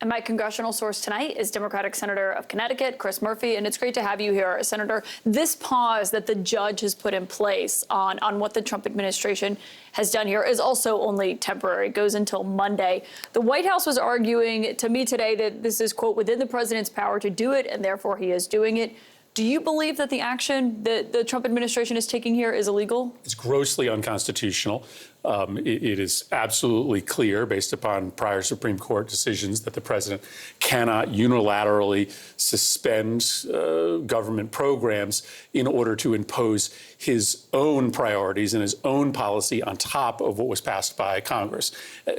And my congressional source tonight is Democratic Senator of Connecticut, Chris Murphy, and it's great to have you here, Senator. This pause that the judge has put in place on what the Trump administration has done here is also only temporary. It goes until Monday. The White House was arguing to me today that this is, quote, within the president's power to do it, and therefore he is doing it. Do you believe that the action that the Trump administration is taking here is illegal? It's grossly unconstitutional. It is absolutely clear, based upon prior Supreme Court decisions, that the president cannot unilaterally suspend government programs in order to impose his own priorities and his own policy on top of what was passed by Congress.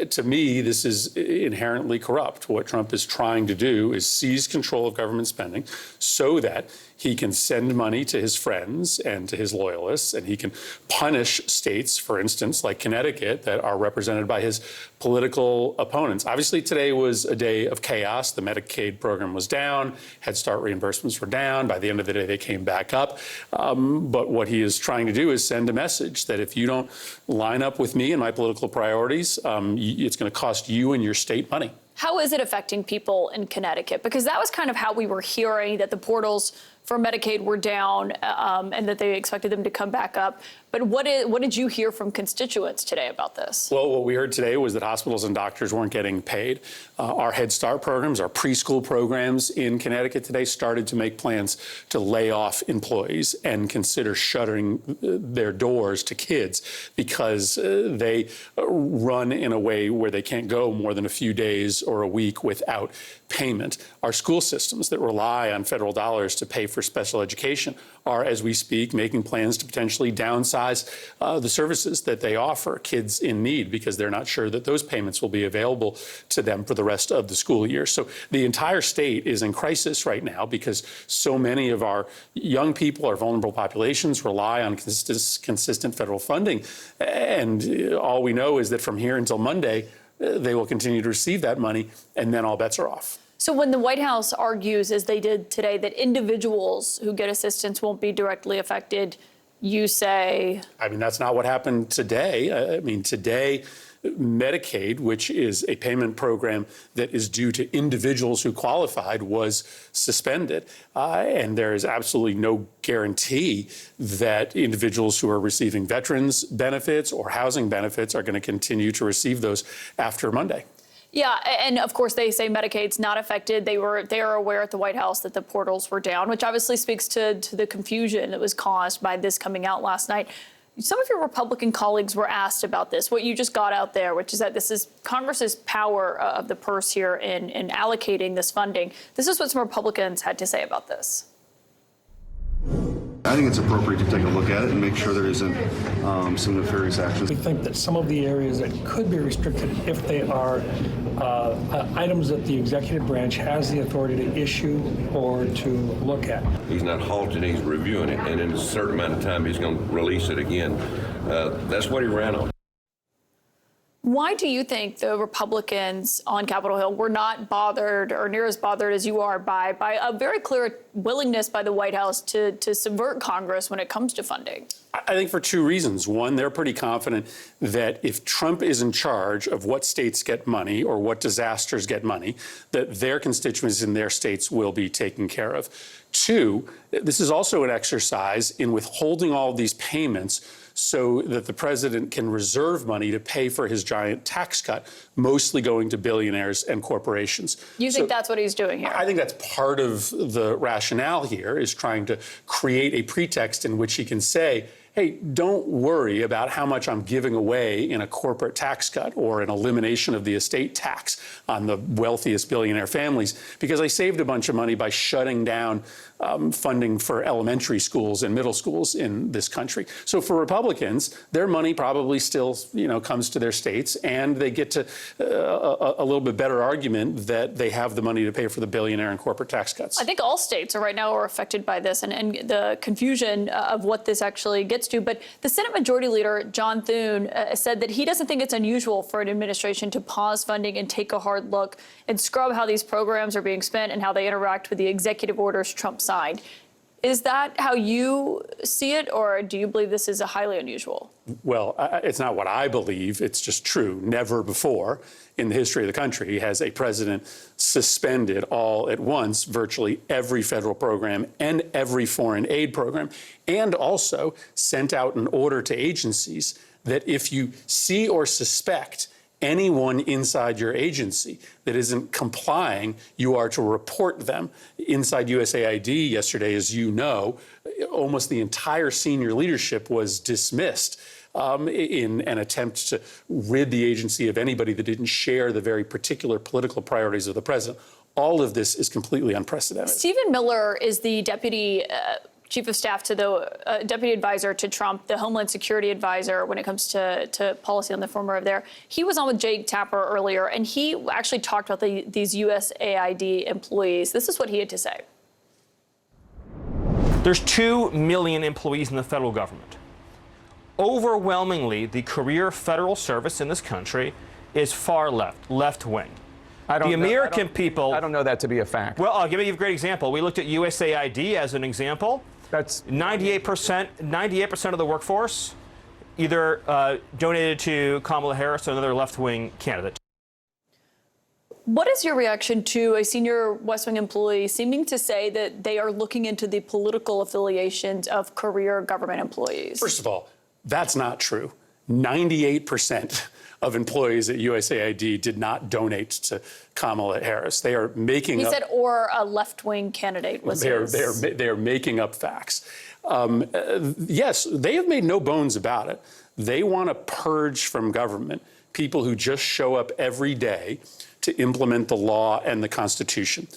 To me, this is inherently corrupt. What Trump is trying to do is seize control of government spending so that he can send money to his friends and to his loyalists, and he can punish states, for instance, like Connecticut, that are represented by his political opponents. Obviously, today was a day of chaos. The Medicaid program was down. Head Start reimbursements were down. By the end of the day, they came back up. But what he is trying to do is send a message that if you don't line up with me and my political priorities, it's going to cost you and your state money. How is it affecting people in Connecticut? Because that was kind of how we were hearing that the portals for Medicaid were down and that they expected them to come back up. But what did you hear from constituents today about this? Well, what we heard today was that hospitals and doctors weren't getting paid. Our Head Start programs, our preschool programs in Connecticut today started to make plans to lay off employees and consider shuttering their doors to kids because they run in a way where they can't go more than a few days or a week without payment. Our school systems that rely on federal dollars to pay for special education are, as we speak, making plans to potentially downsize the services that they offer kids in need because they're not sure that those payments will be available to them for the rest of the school year. So the entire state is in crisis right now because so many of our young people, our vulnerable populations, rely on consistent federal funding. And all we know is that from here until Monday, they will continue to receive that money, and then all bets are off. So when the White House argues, as they did today, that individuals who get assistance won't be directly affected, you say? I mean, that's not what happened today. I mean, today, Medicaid, which is a payment program that is due to individuals who qualified, was suspended. And there is absolutely no guarantee that individuals who are receiving veterans benefits or housing benefits are going to continue to receive those after Monday. Yeah, and of course they say Medicaid's not affected. They are aware at the White House that the portals were down, which obviously speaks to the confusion that was caused by this coming out last night. Some of your Republican colleagues were asked about this, what you just got out there, which is that this is Congress's power of the purse here in allocating this funding. This is what some Republicans had to say about this. I think it's appropriate to take a look at it and make sure there isn't some nefarious actions. We think that some of the areas that could be restricted, if they are items that the executive branch has the authority to issue or to look at. He's not halting, he's reviewing it, and in a certain amount of time, he's going to release it again. That's what he ran on. Why do you think the Republicans on Capitol Hill were not bothered or near as bothered as you are by a very clear willingness by the White House to subvert Congress when it comes to funding? I think for two reasons. One, they're pretty confident that if Trump is in charge of what states get money or what disasters get money, that their constituents in their states will be taken care of. Two, this is also an exercise in withholding all these payments so that the president can reserve money to pay for his giant tax cut, mostly going to billionaires and corporations. You think that's what he's doing here? I think that's part of the rationale here, is trying to create a pretext in which he can say, hey, don't worry about how much I'm giving away in a corporate tax cut or an elimination of the estate tax on the wealthiest billionaire families, because I saved a bunch of money by shutting down funding for elementary schools and middle schools in this country. So for Republicans, their money probably still, comes to their states, and they get to a little bit better argument that they have the money to pay for the billionaire and corporate tax cuts. I think all states right now are affected by this and the confusion of what this actually gets to. But the Senate Majority Leader, John Thune, said that he doesn't think it's unusual for an administration to pause funding and take a hard look and scrub how these programs are being spent and how they interact with the executive orders Trump signed. Is that how you see it, or do you believe this is a highly unusual? Well, it's not what I believe. It's just true. Never before in the history of the country has a president suspended all at once virtually every federal program and every foreign aid program, and also sent out an order to agencies that if you see or suspect anyone inside your agency that isn't complying, you are to report them. Inside USAID yesterday, as you know, almost the entire senior leadership was dismissed in an attempt to rid the agency of anybody that didn't share the very particular political priorities of the president. All of this is completely unprecedented. Stephen Miller is the deputy chief of staff to the deputy advisor to Trump, the Homeland Security advisor when it comes to policy on the former of there. He was on with Jake Tapper earlier, and he actually talked about these USAID employees. This is what he had to say. There's 2 million employees in the federal government. Overwhelmingly, the career federal service in this country is far left wing. The American people. I don't know that to be a fact. Well, I'll give you a great example. We looked at USAID as an example. That's 98% of the workforce either donated to Kamala Harris or another left-wing candidate. What is your reaction to a senior West Wing employee seeming to say that they are looking into the political affiliations of career government employees? First of all, that's not true. 98% of employees at USAID did not donate to Kamala Harris. They are making He up. said, or a left-wing candidate was They are making up facts. Yes, they have made no bones about it. They want to purge from government people who just show up every day to implement the law and the Constitution.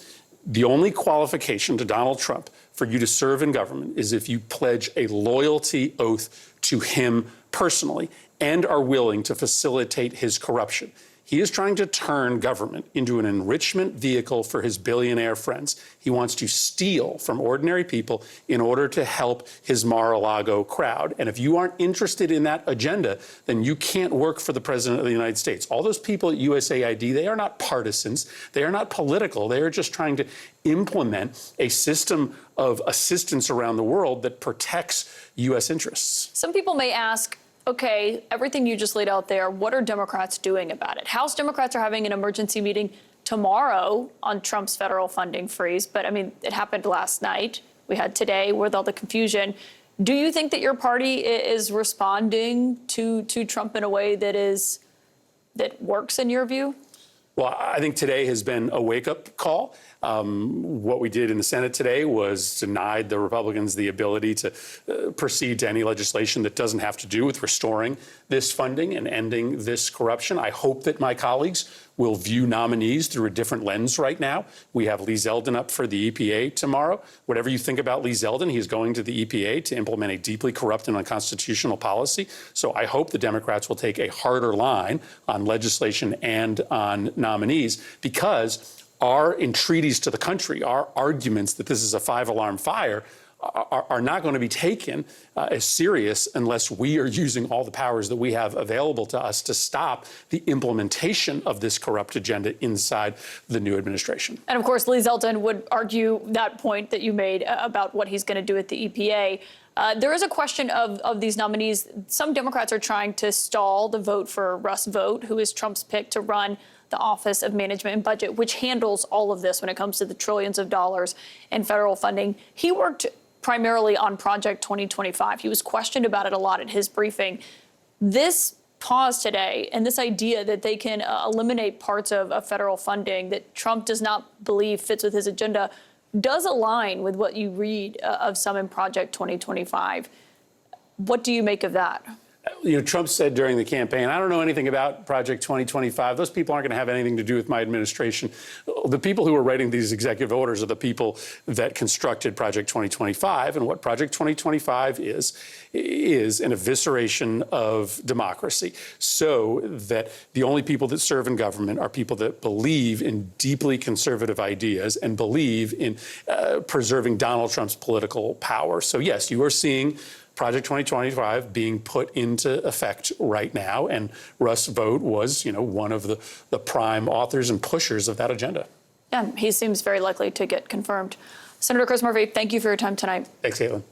The only qualification to Donald Trump for you to serve in government is if you pledge a loyalty oath to him personally and are willing to facilitate his corruption. He is trying to turn government into an enrichment vehicle for his billionaire friends. He wants to steal from ordinary people in order to help his Mar-a-Lago crowd. And if you aren't interested in that agenda, then you can't work for the president of the United States. All those people at USAID, they are not partisans. They are not political. They are just trying to implement a system of assistance around the world that protects U.S. interests. Some people may ask, okay, everything you just laid out there, what are Democrats doing about it? House Democrats are having an emergency meeting tomorrow on Trump's federal funding freeze. But I mean, it happened last night. We had today with all the confusion. Do you think that your party is responding to Trump in a way that works in your view? Well, I think today has been a wake-up call. What we did in the Senate today was denied the Republicans the ability to proceed to any legislation that doesn't have to do with restoring this funding and ending this corruption. I hope that my colleagues will view nominees through a different lens right now. We have Lee Zeldin up for the EPA tomorrow. Whatever you think about Lee Zeldin, he is going to the EPA to implement a deeply corrupt and unconstitutional policy. So I hope the Democrats will take a harder line on legislation and on nominees, because our entreaties to the country, our arguments that this is a five-alarm fire, are not going to be taken as serious unless we are using all the powers that we have available to us to stop the implementation of this corrupt agenda inside the new administration. And of course, Lee Zeldin would argue that point that you made about what he's going to do at the EPA. There is a question of these nominees. Some Democrats are trying to stall the vote for Russ Vought, who is Trump's pick to run the Office of Management and Budget, which handles all of this when it comes to the trillions of dollars in federal funding. He worked primarily on Project 2025. He was questioned about it a lot at his briefing. This pause today and this idea that they can eliminate parts of federal funding that Trump does not believe fits with his agenda does align with what you read of some in Project 2025. What do you make of that? You know, Trump said during the campaign, I don't know anything about Project 2025. Those people aren't going to have anything to do with my administration. The people who are writing these executive orders are the people that constructed Project 2025. And what Project 2025 is an evisceration of democracy, so that the only people that serve in government are people that believe in deeply conservative ideas and believe in preserving Donald Trump's political power. So, yes, you are seeing Project 2025 being put into effect right now, and Russ Vought was, one of the prime authors and pushers of that agenda. Yeah, he seems very likely to get confirmed. Senator Chris Murphy, thank you for your time tonight. Thanks, Caitlin.